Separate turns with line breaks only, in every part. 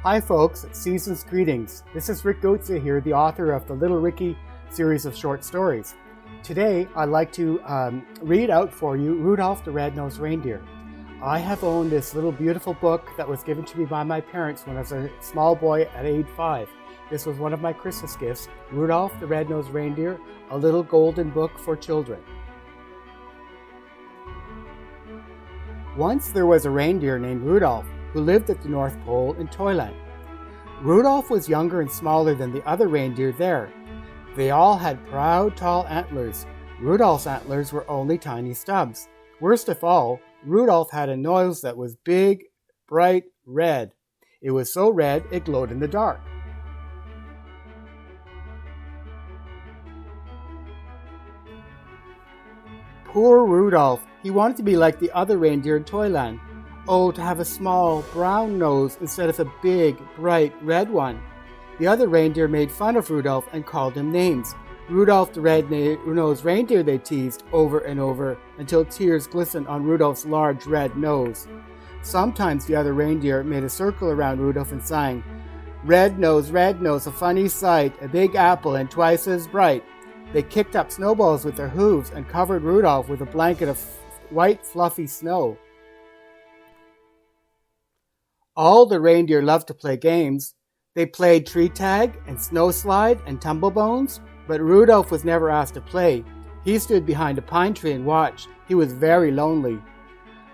Hi folks, season's greetings. This is Rick Gauthier here, the author of the Little Ricky series of short stories. Today I'd like to read out for you Rudolph the Red-Nosed Reindeer. I have owned this little beautiful book that was given to me by my parents when I was a small boy at age 5. This was one of my Christmas gifts, Rudolph the Red-Nosed Reindeer, a little golden book for children. Once there was a reindeer named Rudolph who lived at the North Pole in Toyland. Rudolph was younger and smaller than the other reindeer there. They all had proud, tall antlers. Rudolph's antlers were only tiny stubs. Worst of all, Rudolph had a nose that was big, bright red. It was so red it glowed in the dark. Poor Rudolph! He wanted to be like the other reindeer in Toyland. Oh, to have a small, brown nose instead of a big, bright, red one. The other reindeer made fun of Rudolph and called him names. Rudolph the Red-Nosed Reindeer, they teased over and over until tears glistened on Rudolph's large red nose. Sometimes the other reindeer made a circle around Rudolph and sang, red nose, a funny sight, a big apple and twice as bright. They kicked up snowballs with their hooves and covered Rudolph with a blanket of white, fluffy snow. All the reindeer loved to play games. They played tree tag and snow slide and tumble bones, but Rudolph was never asked to play. He stood behind a pine tree and watched. He was very lonely.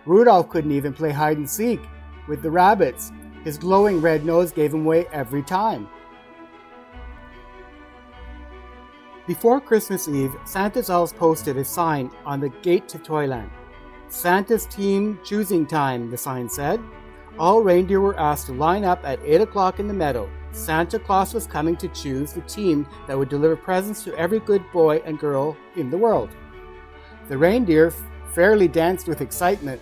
Rudolph couldn't even play hide and seek with the rabbits. His glowing red nose gave him away every time. Before Christmas Eve, Santa's elves posted a sign on the gate to Toyland. Santa's team choosing time, the sign said. All reindeer were asked to line up at 8 o'clock in the meadow. Santa Claus was coming to choose the team that would deliver presents to every good boy and girl in the world. The reindeer fairly danced with excitement.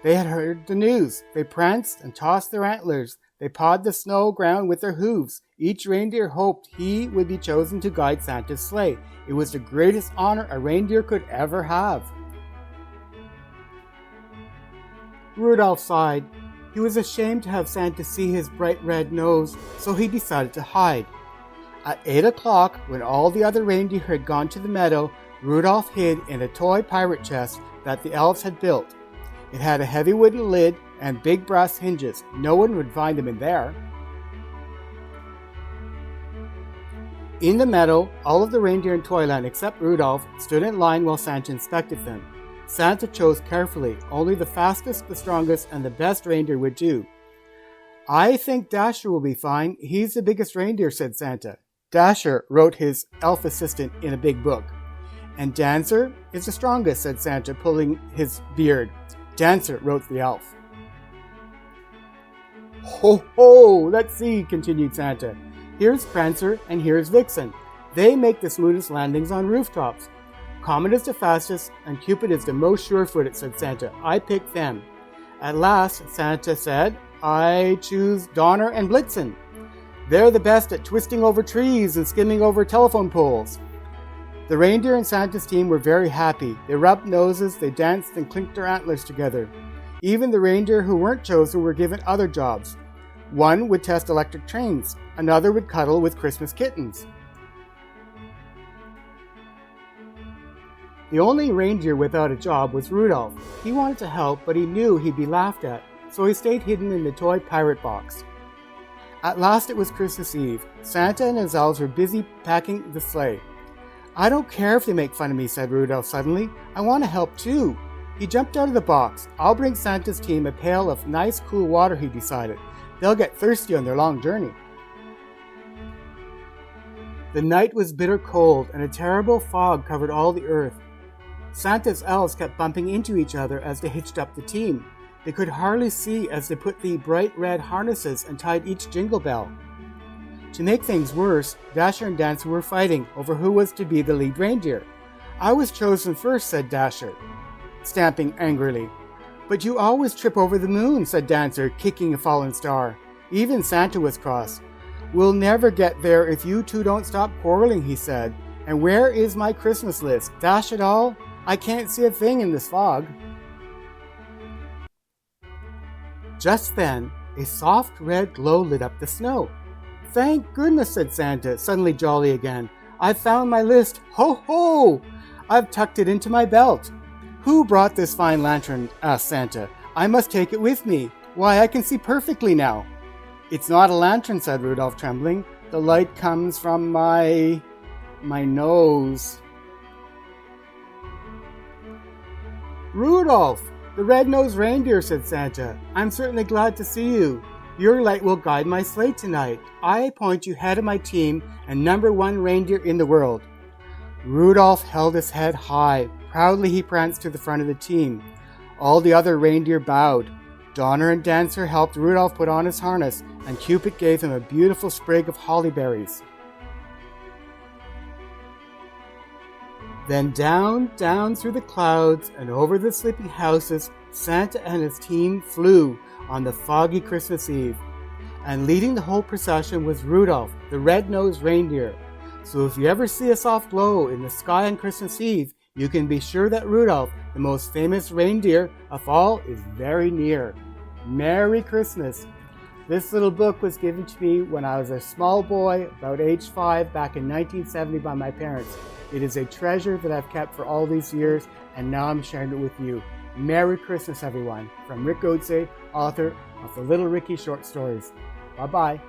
They had heard the news. They pranced and tossed their antlers. They pawed the snow ground with their hooves. Each reindeer hoped he would be chosen to guide Santa's sleigh. It was the greatest honor a reindeer could ever have. Rudolph sighed. He was ashamed to have Santa see his bright red nose, so he decided to hide. At 8 o'clock, when all the other reindeer had gone to the meadow, Rudolph hid in a toy pirate chest that the elves had built. It had a heavy wooden lid and big brass hinges. No one would find him in there. In the meadow, all of the reindeer in Toyland except Rudolph stood in line while Santa inspected them. Santa chose carefully. Only the fastest, the strongest, and the best reindeer would do. I think Dasher will be fine. He's the biggest reindeer, said Santa. Dasher, wrote his elf assistant in a big book. And Dancer is the strongest, said Santa, pulling his beard. Dancer, wrote the elf. Ho ho! Let's see, continued Santa. Here's Prancer and here's Vixen. They make the smoothest landings on rooftops. Comet is the fastest, and Cupid is the most sure-footed, said Santa. I picked them. At last, Santa said, I choose Donner and Blitzen. They're the best at twisting over trees and skimming over telephone poles. The reindeer and Santa's team were very happy. They rubbed noses, they danced, and clinked their antlers together. Even the reindeer who weren't chosen were given other jobs. One would test electric trains. Another would cuddle with Christmas kittens. The only reindeer without a job was Rudolph. He wanted to help, but he knew he'd be laughed at, so he stayed hidden in the toy pirate box. At last it was Christmas Eve. Santa and his elves were busy packing the sleigh. I don't care if they make fun of me, said Rudolph suddenly. I want to help too. He jumped out of the box. I'll bring Santa's team a pail of nice cool water, he decided. They'll get thirsty on their long journey. The night was bitter cold, and a terrible fog covered all the earth. Santa's elves kept bumping into each other as they hitched up the team. They could hardly see as they put the bright red harnesses and tied each jingle bell. To make things worse, Dasher and Dancer were fighting over who was to be the lead reindeer. I was chosen first, said Dasher, stamping angrily. But you always trip over the moon, said Dancer, kicking a fallen star. Even Santa was cross. We'll never get there if you two don't stop quarreling, he said. And where is my Christmas list? Dash it all? I can't see a thing in this fog. Just then, A soft red glow lit up the snow. "Thank goodness," said Santa, suddenly jolly again. "I've found my list. Ho, ho! I've tucked it into my belt." "Who brought this fine lantern?" asked Santa. "I must take it with me. Why, I can see perfectly now." "It's not a lantern," said Rudolph, trembling. "The light comes from my nose." "Rudolph, the red-nosed reindeer," said Santa. "I'm certainly glad to see you. Your light will guide my sleigh tonight. I appoint you head of my team and #1 reindeer in the world." Rudolph held his head high. Proudly he pranced to the front of the team. All the other reindeer bowed. Donner and Dancer helped Rudolph put on his harness, and Cupid gave him a beautiful sprig of holly berries. Then down, down through the clouds and over the sleeping houses, Santa and his team flew on the foggy Christmas Eve. And leading the whole procession was Rudolph, the red-nosed reindeer. So if you ever see a soft glow in the sky on Christmas Eve, you can be sure that Rudolph, the most famous reindeer of all, is very near. Merry Christmas! This little book was given to me when I was a small boy, about age 5, back in 1970 by my parents. It is a treasure that I've kept for all these years, and now I'm sharing it with you. Merry Christmas, everyone, from Rick Gauthier, author of the Little Ricky short stories. Bye-bye.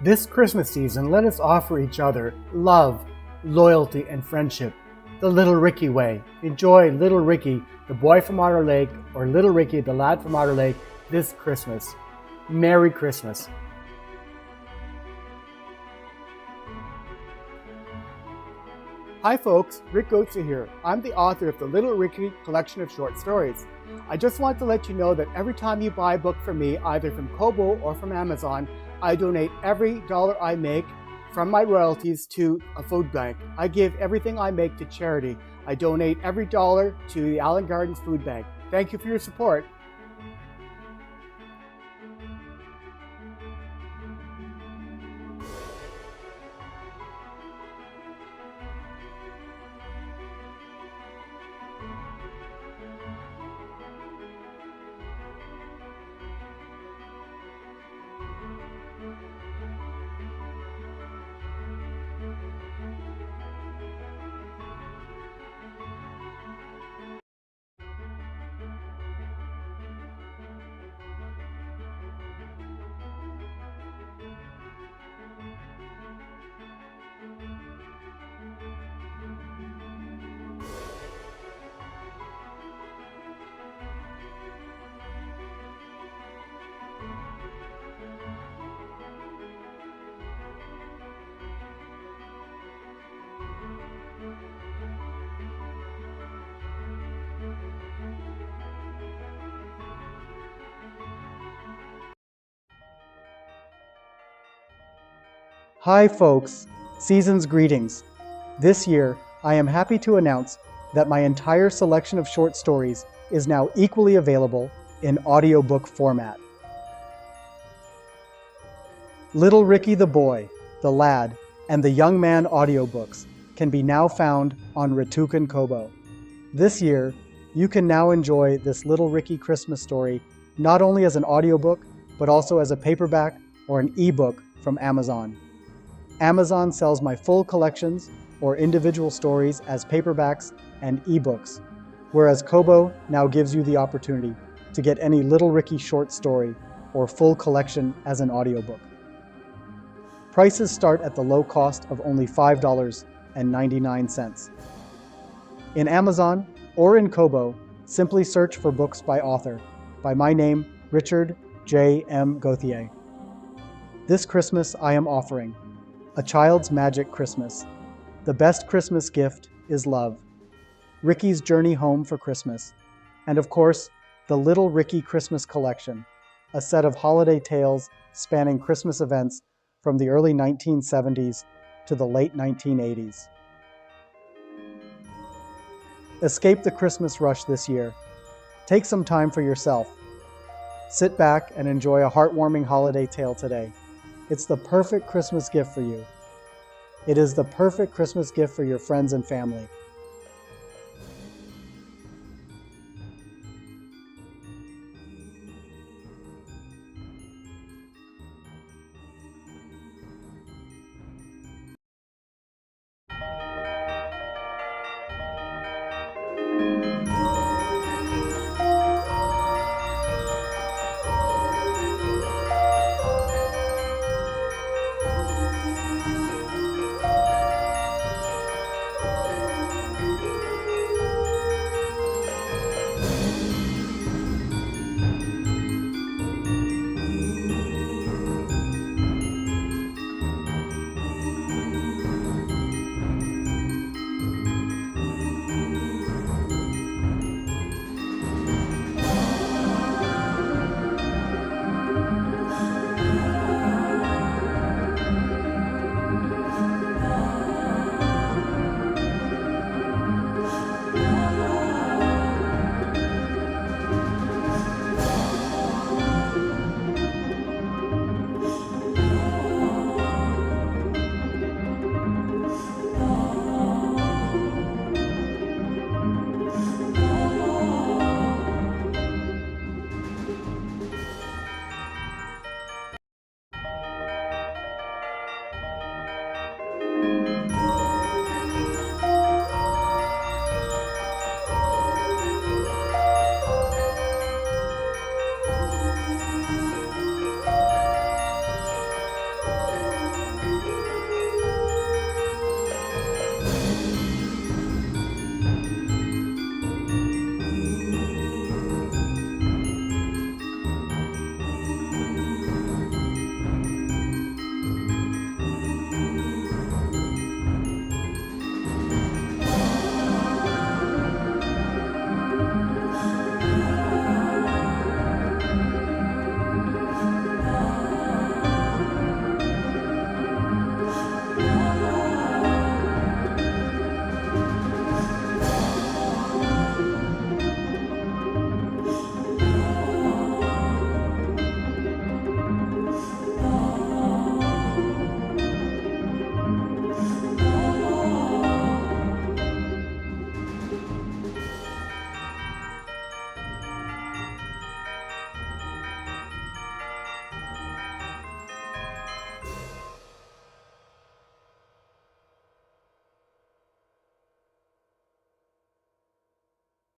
This Christmas season, let us offer each other love, loyalty, and friendship. The Little Ricky way. Enjoy Little Ricky, the boy from Otter Lake, or Little Ricky, the lad from Otter Lake, this Christmas. Merry Christmas. Hi folks, Rick Gauthier here. I'm the author of the Little Ricky collection of short stories. I just want to let you know that every time you buy a book from me, either from Kobo or from Amazon, I donate every dollar I make from my royalties to a food bank. I give everything I make to charity. I donate every dollar to the Allen Gardens Food Bank. Thank you for your support. Hi folks, season's greetings. This year, I am happy to announce that my entire selection of short stories is now equally available in audiobook format. Little Ricky the Boy, the Lad, and the Young Man audiobooks can be now found on Ritukan Kobo. This year, you can now enjoy this Little Ricky Christmas story not only as an audiobook, but also as a paperback or an ebook from Amazon. Amazon sells my full collections or individual stories as paperbacks and ebooks, whereas Kobo now gives you the opportunity to get any Little Ricky short story or full collection as an audiobook. Prices start at the low cost of only $5.99. In Amazon or in Kobo, simply search for books by author, by my name, Richard J. M. Gauthier. This Christmas I am offering A Child's Magic Christmas. The best Christmas gift is love. Ricky's Journey Home for Christmas. And of course, the Little Ricky Christmas Collection, a set of holiday tales spanning Christmas events from the early 1970s to the late 1980s. Escape the Christmas rush this year. Take some time for yourself.
Sit back and enjoy a heartwarming holiday tale today. It's the perfect Christmas gift for you. It is the perfect Christmas gift for your friends and family.